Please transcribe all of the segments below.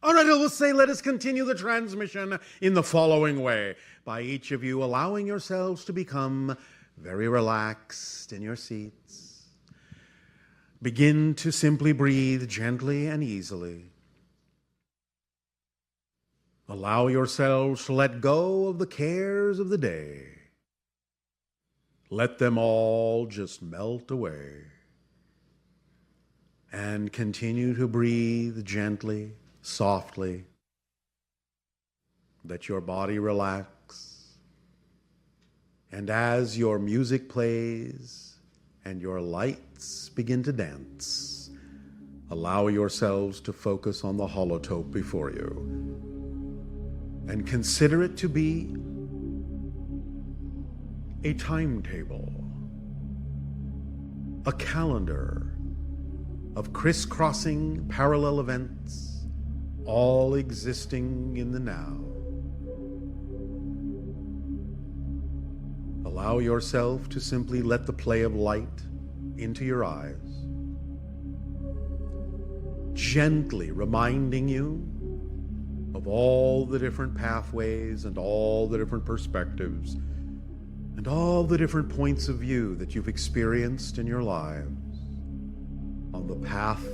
All right, let's say let us continue the transmission in the following way. By each of you allowing yourselves to become very relaxed in your seats. Begin to simply breathe gently and easily. Allow yourselves to let go of the cares of the day. Let them all just melt away. And continue to breathe gently, softly. Let your body relax. And as your music plays and your lights begin to dance, allow yourselves to focus on the holotope before you. And consider it to be a timetable, a calendar of crisscrossing parallel events, all existing in the now. Allow yourself to simply let the play of light into your eyes, gently reminding you of all the different pathways and all the different perspectives and all the different points of view that you've experienced in your lives on the path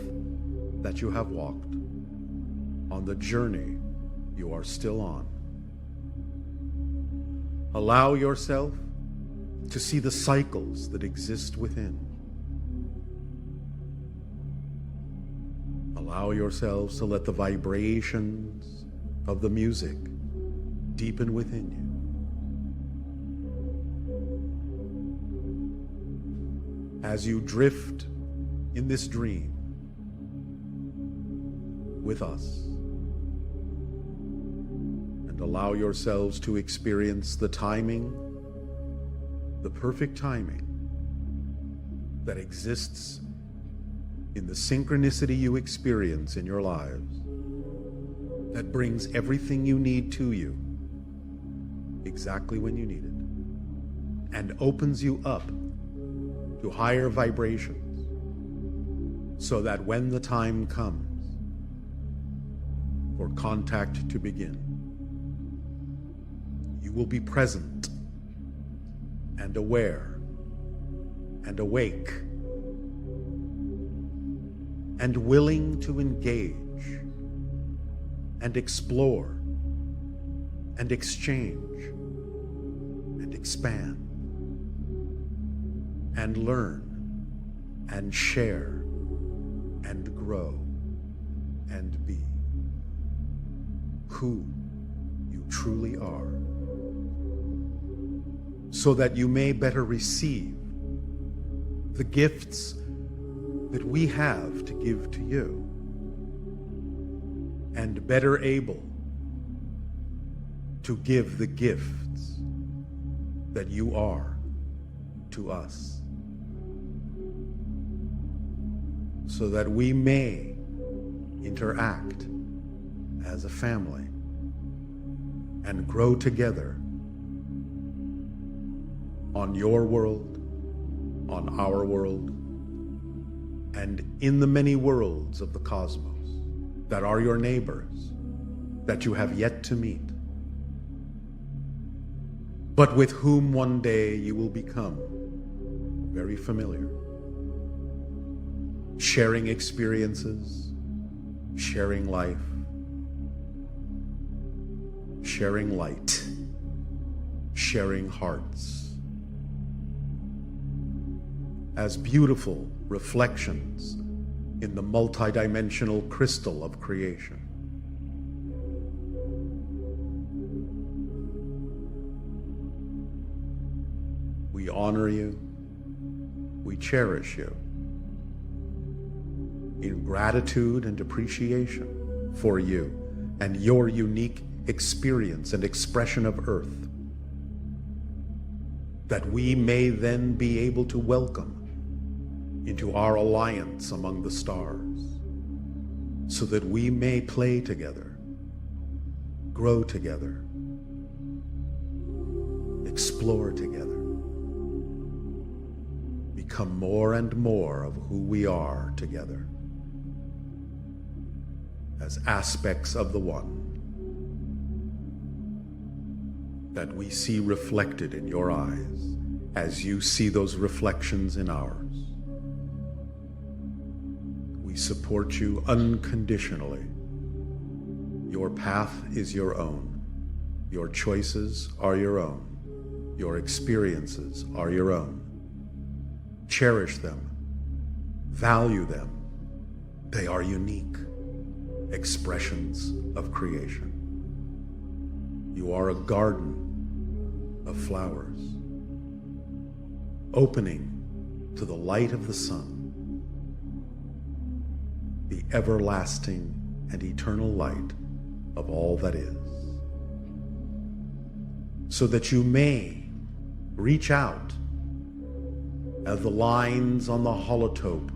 that you have walked, on the journey you are still on. Allow yourself to see the cycles that exist within. Allow yourselves to let the vibrations of the music deepen within you. As you drift in this dream with us, and allow yourselves to experience the timing, the perfect timing that exists in the synchronicity you experience in your lives, that brings everything you need to you exactly when you need it, and opens you up to higher vibrations, so that when the time comes for contact to begin, you will be present and aware and awake and willing to engage and explore and exchange and expand and learn and share and grow and be who you truly are, so that you may better receive the gifts that we have to give to you, and better able to give the gifts that you are to us, so that we may interact as a family and grow together on your world, on our world, and in the many worlds of the cosmos that are your neighbors, that you have yet to meet, but with whom one day you will become very familiar, sharing experiences, sharing life, sharing light, sharing hearts, as beautiful reflections in the multidimensional crystal of creation. We honor you, we cherish you, in gratitude and appreciation for you and your unique experience and expression of Earth, that we may then be able to welcome into our alliance among the stars, so that we may play together, grow together, explore together, become more and more of who we are together. as aspects of the One that we see reflected in your eyes as you see those reflections in ours. We support you unconditionally. Your path is your own. Your choices are your own. Your experiences are your own. Cherish them. Value them. They are unique expressions of creation. You are a garden of flowers, opening to the light of the sun, the everlasting and eternal light of all that is, so that you may reach out as the lines on the holotope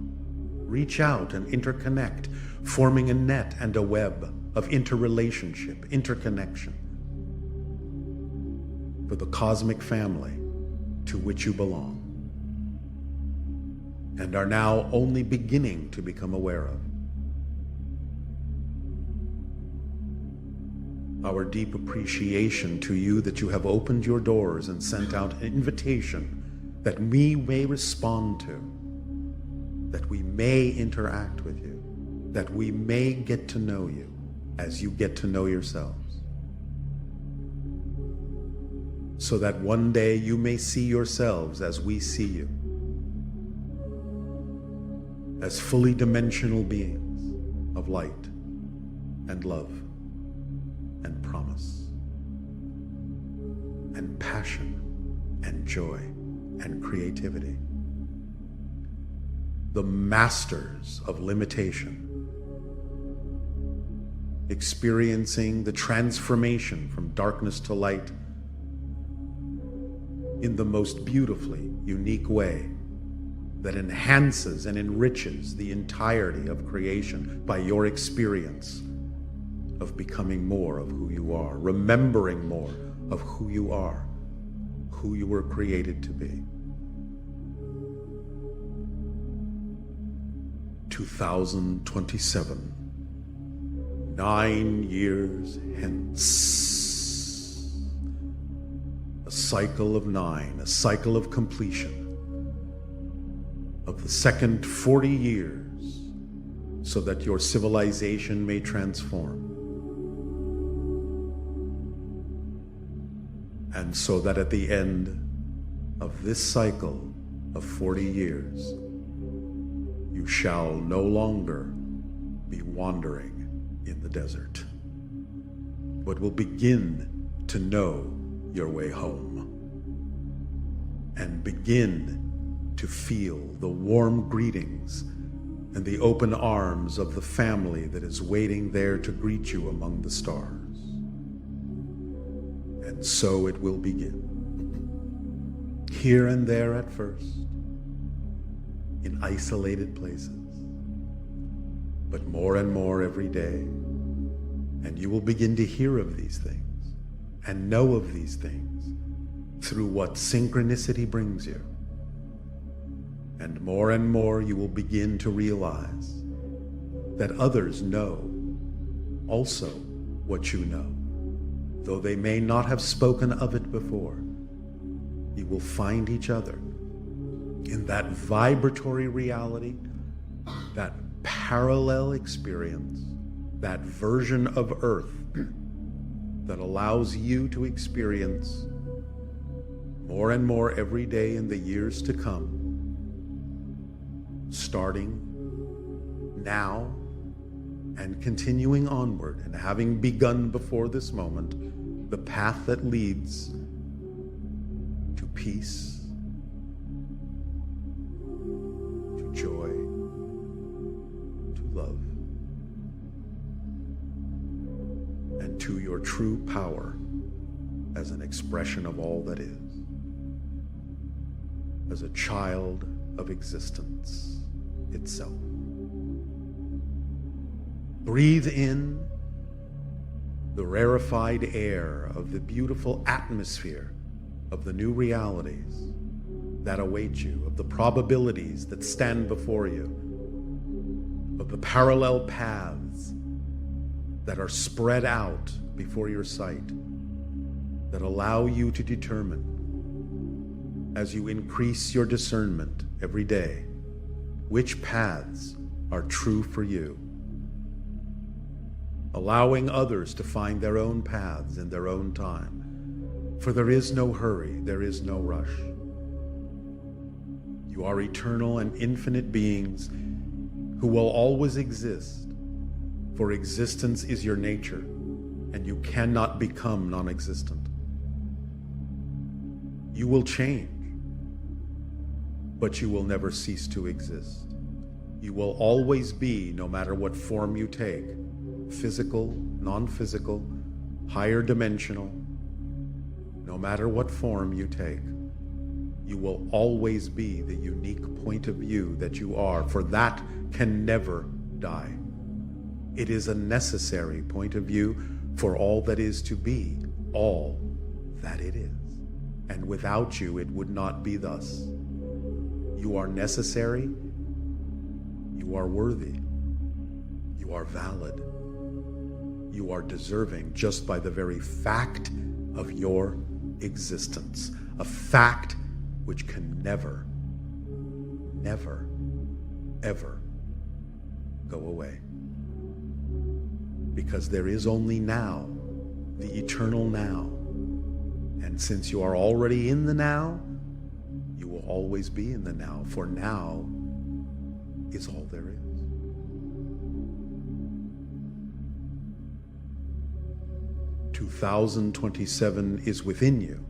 reach out and interconnect, forming a net and a web of interrelationship, interconnection for the cosmic family to which you belong and are now only beginning to become aware of. Our deep appreciation to you that you have opened your doors and sent out an invitation that we may respond to, that we may interact with you, that we may get to know you as you get to know yourselves, so that one day you may see yourselves as we see you, as fully dimensional beings of light and love and promise and passion and joy and creativity, the masters of limitation, experiencing the transformation from darkness to light in the most beautifully unique way that enhances and enriches the entirety of creation by your experience of becoming more of who you are, remembering more of who you are, who you were created to be. 2027, 9 years hence. A cycle of 9, a cycle of completion of the second 40 years, so that your civilization may transform. And so that at the end of this cycle of 40 years, you shall no longer be wandering in the desert, but will begin to know your way home and begin to feel the warm greetings and the open arms of the family that is waiting there to greet you among the stars. And so it will begin, here and there at first, in isolated places, but more and more every day. And you will begin to hear of these things and know of these things through what synchronicity brings you. And more you will begin to realize that others know also what you know, though they may not have spoken of it before. You will find each other in that vibratory reality, that parallel experience, that version of Earth that allows you to experience more and more every day in the years to come, starting now and continuing onward, and having begun before this moment, the path that leads to peace, to joy, to love, and to your true power as an expression of all that is, as a child of existence itself. Breathe in the rarefied air of the beautiful atmosphere of the new realities that await you, of the probabilities that stand before you, of the parallel paths that are spread out before your sight, that allow you to determine, as you increase your discernment every day, which paths are true for you, allowing others to find their own paths in their own time. For there is no hurry, there is no rush. You are eternal and infinite beings who will always exist, for existence is your nature, and you cannot become non-existent. You will change, but you will never cease to exist. You will always be, no matter what form you take, physical, non-physical, higher dimensional, no matter what form you take, you will always be the unique point of view that you are, for that can never die. It is a necessary point of view for all that is to be, all that it is. And without you, it would not be thus. You are necessary, you are worthy, you are valid, you are deserving just by the very fact of your existence, a fact which can never, never, ever go away. Because there is only now, the eternal now. And since you are already in the now, you will always be in the now, for now is all there is. " 2027 is within you,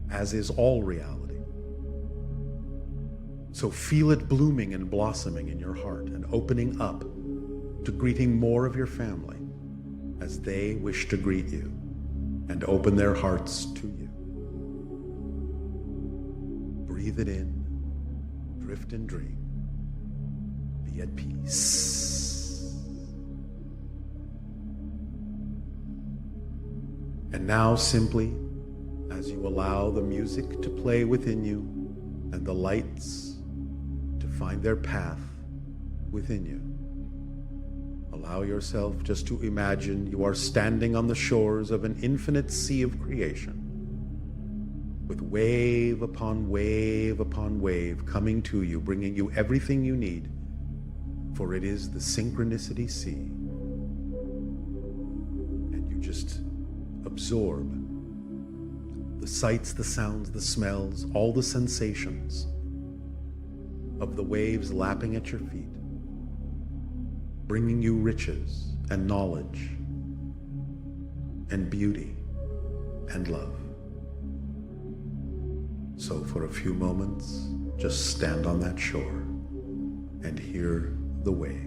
as is all reality. So feel it blooming and blossoming in your heart and opening up to greeting more of your family as they wish to greet you and open their hearts to you. Breathe it in, drift and dream, be at peace. And now simply, as you allow the music to play within you and the lights to find their path within you, allow yourself just to imagine you are standing on the shores of an infinite sea of creation, with wave upon wave upon wave coming to you, bringing you everything you need, for it is the synchronicity sea. And you just absorb the sights, the sounds, the smells, all the sensations of the waves lapping at your feet, bringing you riches and knowledge and beauty and love. So for a few moments, just stand on that shore and hear the waves.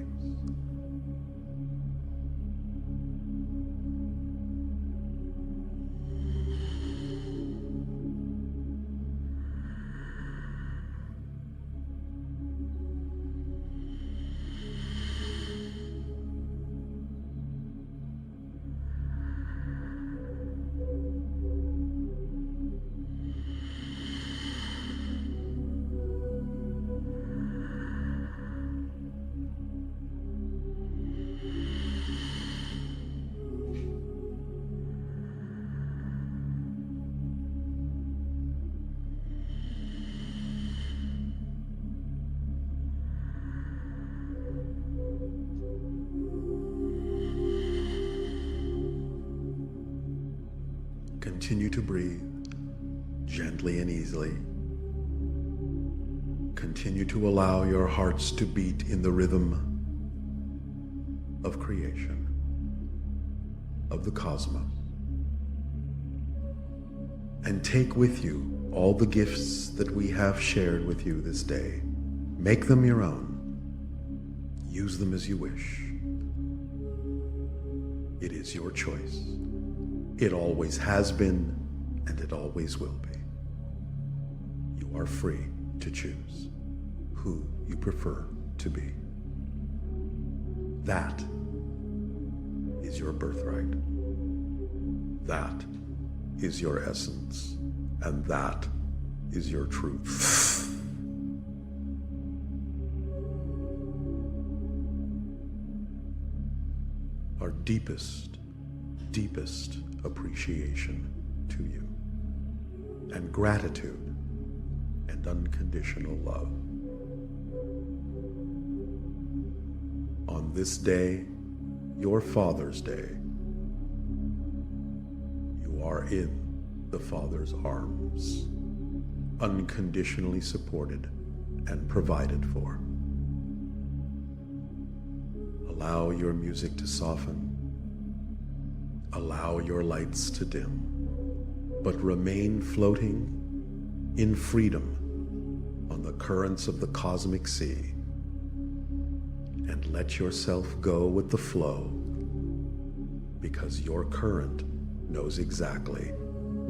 Continue to breathe gently and easily. Continue to allow your hearts to beat in the rhythm of creation, of the cosmos. And take with you all the gifts that we have shared with you this day. Make them your own. Use them as you wish. It is your choice. It always has been, and it always will be. You are free to choose who you prefer to be. That is your birthright. That is your essence, and that is your truth. Our deepest, deepest appreciation to you, and gratitude and unconditional love. On this day, your Father's Day, you are in the Father's arms, unconditionally supported and provided for. Allow your music to soften. Allow your lights to dim, but remain floating in freedom on the currents of the cosmic sea, and let yourself go with the flow, because your current knows exactly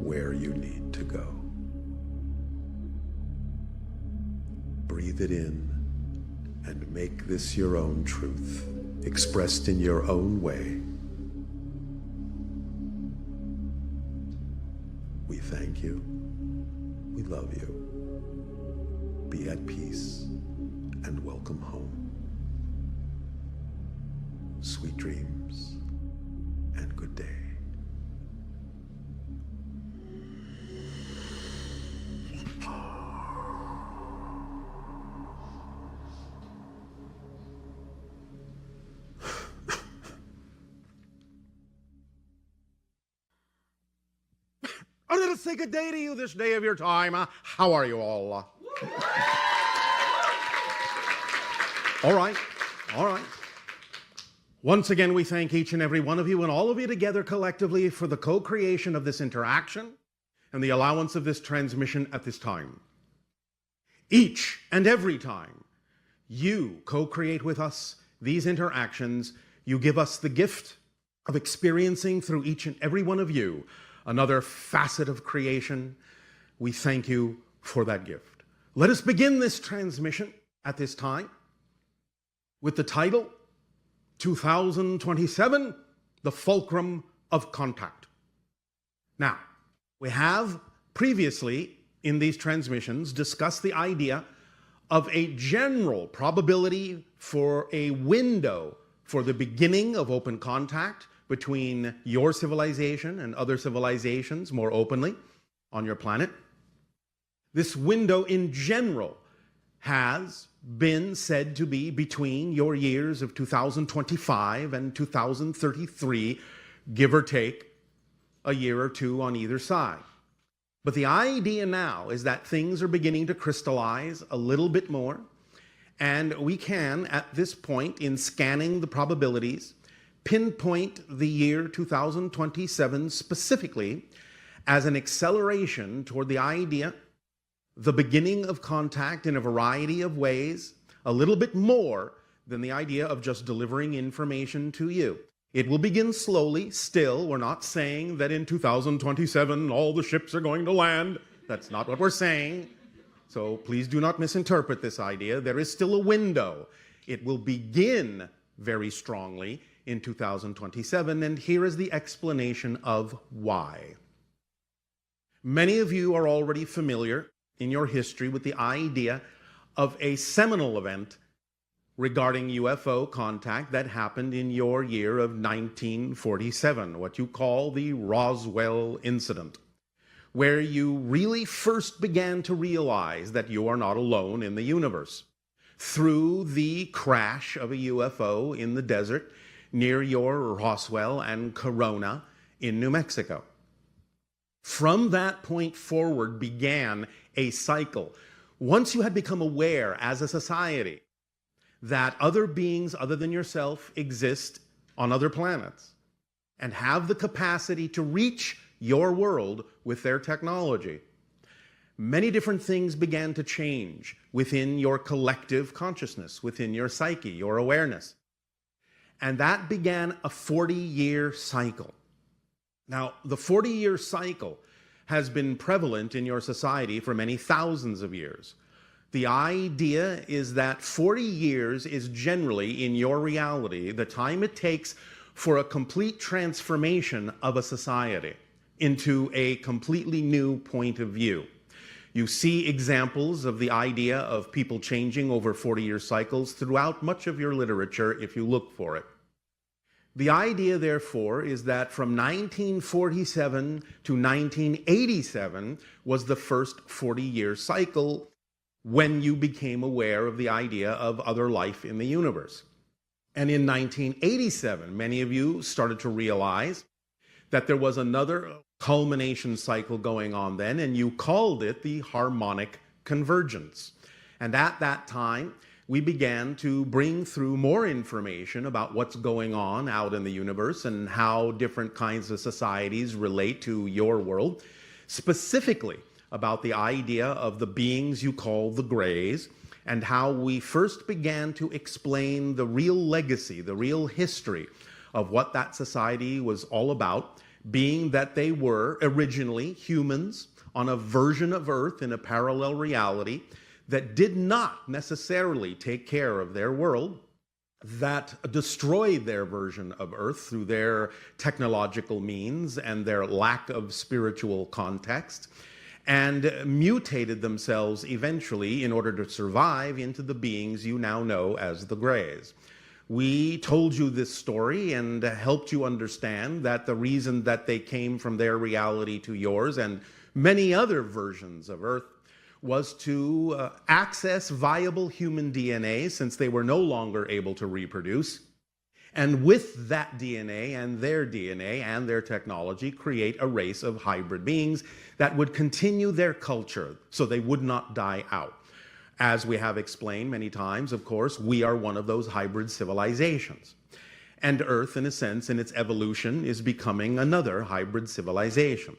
where you need to go. Breathe it in and make this your own truth, expressed in your own way. We thank you. We love you. Be at peace and welcome home. Sweet dreams and good day. Oh, let us say good day to you this day of your time. How are you all? All right, all right. Once again, we thank each and every one of you and all of you together collectively for the co-creation of this interaction and the allowance of this transmission at this time. Each and every time you co-create with us these interactions, you give us the gift of experiencing through each and every one of you another facet of creation. We thank you for that gift. Let us begin this transmission at this time with the title, 2027, the Fulcrum of Contact. Now, we have previously in these transmissions discussed the idea of a general probability for a window for the beginning of open contact between your civilization and other civilizations more openly on your planet. This window in general has been said to be between your years of 2025 and 2033, give or take a year or two on either side. But the idea now is that things are beginning to crystallize a little bit more, and we can, at this point, in scanning the probabilities, pinpoint the year 2027 specifically as an acceleration toward the idea, the beginning of contact in a variety of ways, a little bit more than the idea of just delivering information to you. It will begin slowly, still. We're not saying that in 2027 all the ships are going to land. That's not what we're saying. So please do not misinterpret this idea. There is still a window. It will begin very strongly in 2027, and here is the explanation of why. Many of you are already familiar in your history with the idea of a seminal event regarding UFO contact that happened in your year of 1947, what you call the Roswell incident, where you really first began to realize that you are not alone in the universe through the crash of a UFO in the desert near your Roswell and Corona in New Mexico. From that point forward began a cycle. Once you had become aware as a society that other beings other than yourself exist on other planets and have the capacity to reach your world with their technology, many different things began to change within your collective consciousness, within your psyche, your awareness. And that began a 40-year cycle. Now, the 40-year cycle has been prevalent in your society for many thousands of years. The idea is that 40 years is generally, in your reality, the time it takes for a complete transformation of a society into a completely new point of view. You see examples of the idea of people changing over 40-year cycles throughout much of your literature if you look for it. The idea, therefore, is that from 1947 to 1987 was the first 40-year cycle when you became aware of the idea of other life in the universe. And in 1987, many of you started to realize that there was another culmination cycle going on then, and you called it the harmonic convergence. And at that time, we began to bring through more information about what's going on out in the universe and how different kinds of societies relate to your world, specifically about the idea of the beings you call the Greys, and how we first began to explain the real legacy, the real history of what that society was all about, being that they were originally humans on a version of Earth in a parallel reality that did not necessarily take care of their world, that destroyed their version of Earth through their technological means and their lack of spiritual context, and mutated themselves eventually in order to survive into the beings you now know as the Greys. We told you this story and helped you understand that the reason that they came from their reality to yours and many other versions of Earth was to access viable human DNA, since they were no longer able to reproduce, and with that DNA and their technology, create a race of hybrid beings that would continue their culture so they would not die out. As we have explained many times, of course, we are one of those hybrid civilizations. And Earth, in a sense, in its evolution, is becoming another hybrid civilization.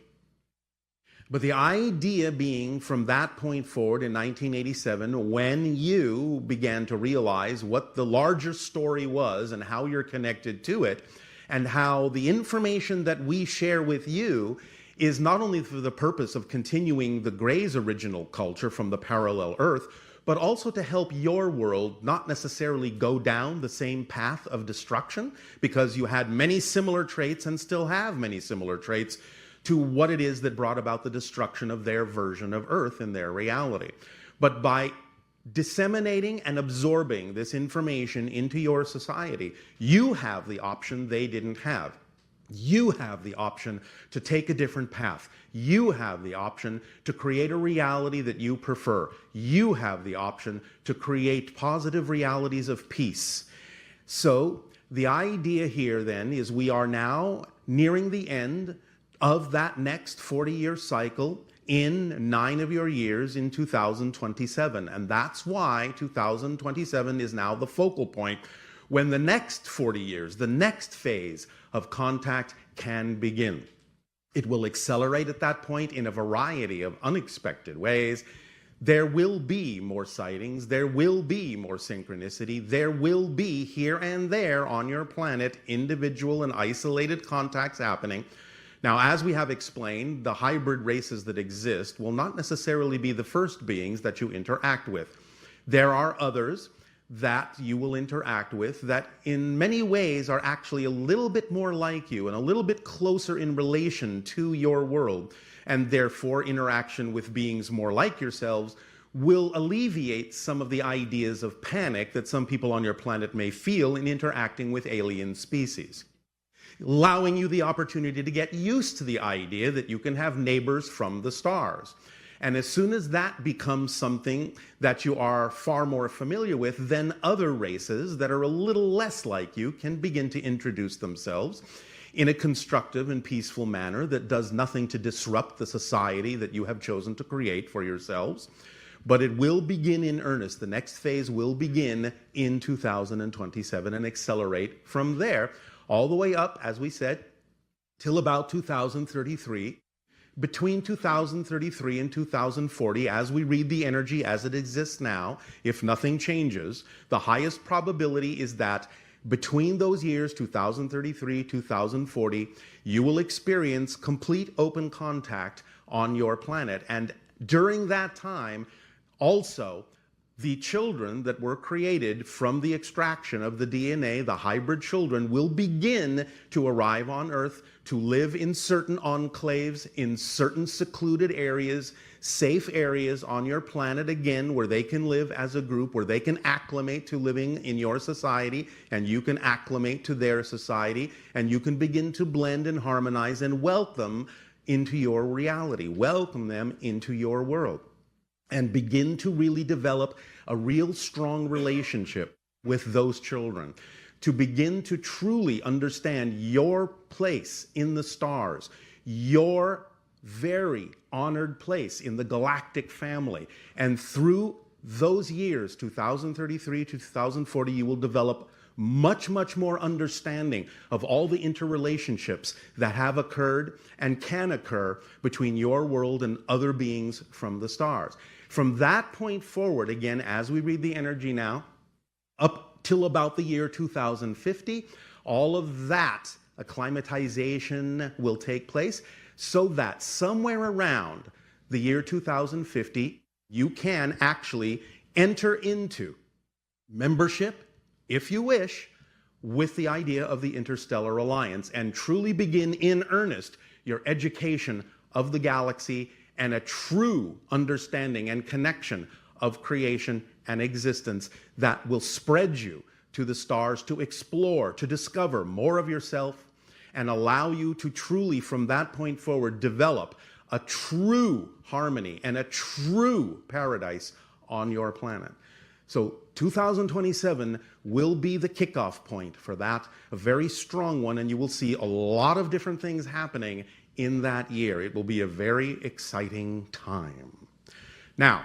But the idea being, from that point forward in 1987, when you began to realize what the larger story was and how you're connected to it, and how the information that we share with you is not only for the purpose of continuing the Greys' original culture from the parallel Earth, but also to help your world not necessarily go down the same path of destruction, because you had many similar traits and still have many similar traits to what it is that brought about the destruction of their version of Earth in their reality. But by disseminating and absorbing this information into your society, you have the option they didn't have. You have the option to take a different path. You have the option to create a reality that you prefer. You have the option to create positive realities of peace. So the idea here then is we are now nearing the end of that next 40-year cycle in 9 of your years in 2027. And that's why 2027 is now the focal point when the next 40 years, the next phase of contact can begin. It will accelerate at that point in a variety of unexpected ways. There will be more sightings, there will be more synchronicity, there will be here and there on your planet individual and isolated contacts happening. Now, as we have explained, the hybrid races that exist will not necessarily be the first beings that you interact with. There are others that you will interact with that in many ways are actually a little bit more like you and a little bit closer in relation to your world, and therefore interaction with beings more like yourselves will alleviate some of the ideas of panic that some people on your planet may feel in interacting with alien species, allowing you the opportunity to get used to the idea that you can have neighbors from the stars. And as soon as that becomes something that you are far more familiar with, then other races that are a little less like you can begin to introduce themselves in a constructive and peaceful manner that does nothing to disrupt the society that you have chosen to create for yourselves. But it will begin in earnest. The next phase will begin in 2027 and accelerate from there all the way up, as we said, till about 2033. Between 2033 and 2040, as we read the energy as it exists now, if nothing changes, the highest probability is that between those years, 2033, 2040, you will experience complete open contact on your planet. And during that time, also, the children that were created from the extraction of the DNA, the hybrid children, will begin to arrive on Earth to live in certain enclaves, in certain secluded areas, safe areas on your planet again, where they can live as a group, where they can acclimate to living in your society, and you can acclimate to their society, and you can begin to blend and harmonize and welcome into your reality, welcome them into your world, and begin to really develop a real strong relationship with those children, to begin to truly understand your place in the stars, your very honored place in the galactic family. And through those years, 2033 to 2040, you will develop much, much more understanding of all the interrelationships that have occurred and can occur between your world and other beings from the stars. From that point forward, again, as we read the energy now, up till about the year 2050, all of that acclimatization will take place, so that somewhere around the year 2050, you can actually enter into membership, if you wish, with the idea of the Interstellar Alliance, and truly begin in earnest your education of the galaxy and a true understanding and connection of creation and existence that will spread you to the stars to explore, to discover more of yourself, and allow you to truly, from that point forward, develop a true harmony and a true paradise on your planet. So 2027 will be the kickoff point for that, a very strong one, and you will see a lot of different things happening in that year. It will be a very exciting time. Now,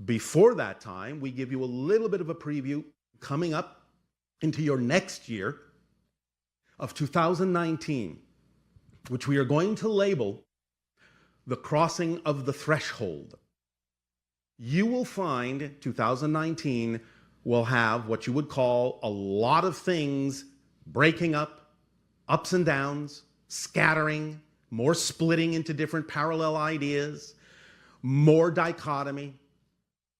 before that time, we give you a little bit of a preview coming up into your next year of 2019, which we are going to label the crossing of the threshold. You will find 2019 will have what you would call a lot of things breaking up, ups and downs, scattering, more splitting into different parallel ideas, more dichotomy,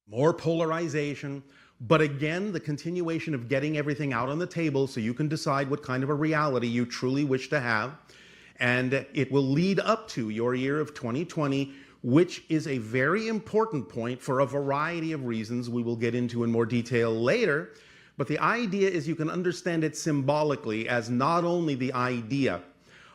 more polarization, but again, the continuation of getting everything out on the table so you can decide what kind of a reality you truly wish to have. And it will lead up to your year of 2020, which is a very important point for a variety of reasons we will get into in more detail later. But the idea is you can understand it symbolically as not only the idea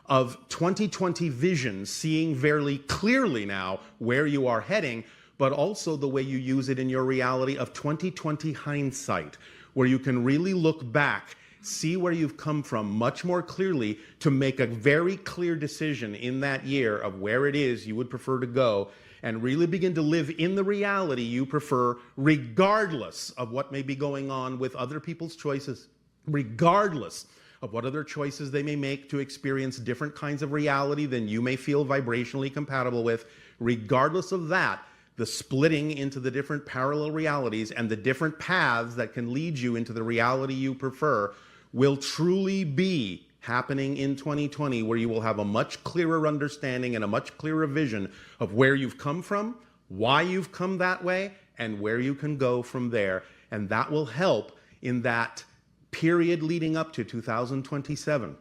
of 2020 vision, seeing very clearly now where you are heading, but also the way you use it in your reality of 2020 hindsight, where you can really look back, see where you've come from much more clearly to make a very clear decision in that year of where it is you would prefer to go, and really begin to live in the reality you prefer, regardless of what may be going on with other people's choices, regardless of what other choices they may make to experience different kinds of reality than you may feel vibrationally compatible with. Regardless of that, the splitting into the different parallel realities and the different paths that can lead you into the reality you prefer will truly be happening in 2020, where you will have a much clearer understanding and a much clearer vision of where you've come from, why you've come that way, and where you can go from there. And that will help in that period leading up to 2027.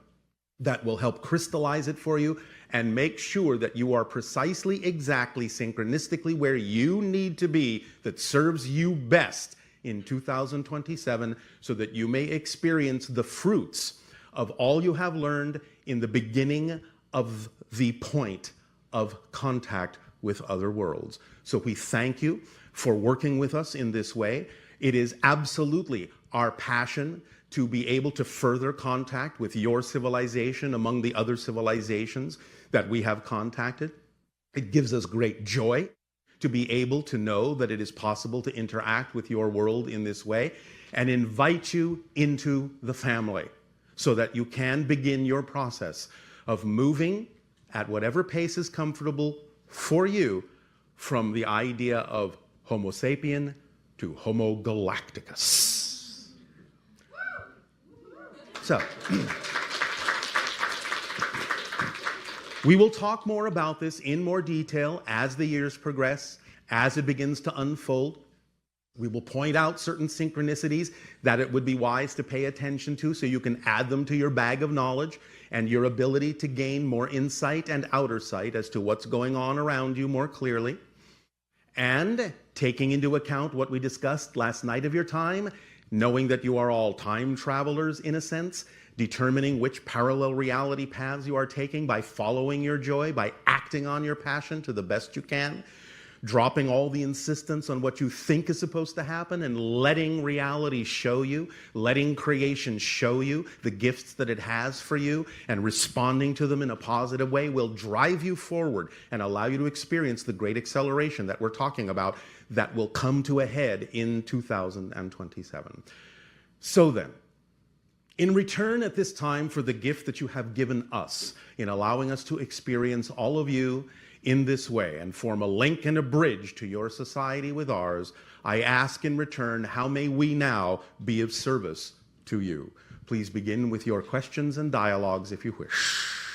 That will help crystallize it for you and make sure that you are precisely, exactly, synchronistically where you need to be, that serves you best in 2027, so that you may experience the fruits of all you have learned in the beginning of the point of contact with other worlds. So we thank you for working with us in this way. It is absolutely our passion to be able to further contact with your civilization among the other civilizations that we have contacted. It gives us great joy to be able to know that it is possible to interact with your world in this way, and invite you into the family so that you can begin your process of moving at whatever pace is comfortable for you from the idea of Homo sapien to Homo galacticus. So, we will talk more about this in more detail as the years progress, as it begins to unfold. We will point out certain synchronicities that it would be wise to pay attention to so you can add them to your bag of knowledge and your ability to gain more insight and outer sight as to what's going on around you more clearly. And taking into account what we discussed last night of your time, knowing that you are all time travelers in a sense, determining which parallel reality paths you are taking by following your joy, by acting on your passion to the best you can, dropping all the insistence on what you think is supposed to happen and letting reality show you, letting creation show you the gifts that it has for you, and responding to them in a positive way will drive you forward and allow you to experience the great acceleration that we're talking about that will come to a head in 2027. So then, in return at this time for the gift that you have given us in allowing us to experience all of you in this way and form a link and a bridge to your society with ours, I ask in return, how may we now be of service to you? Please begin with your questions and dialogues if you wish.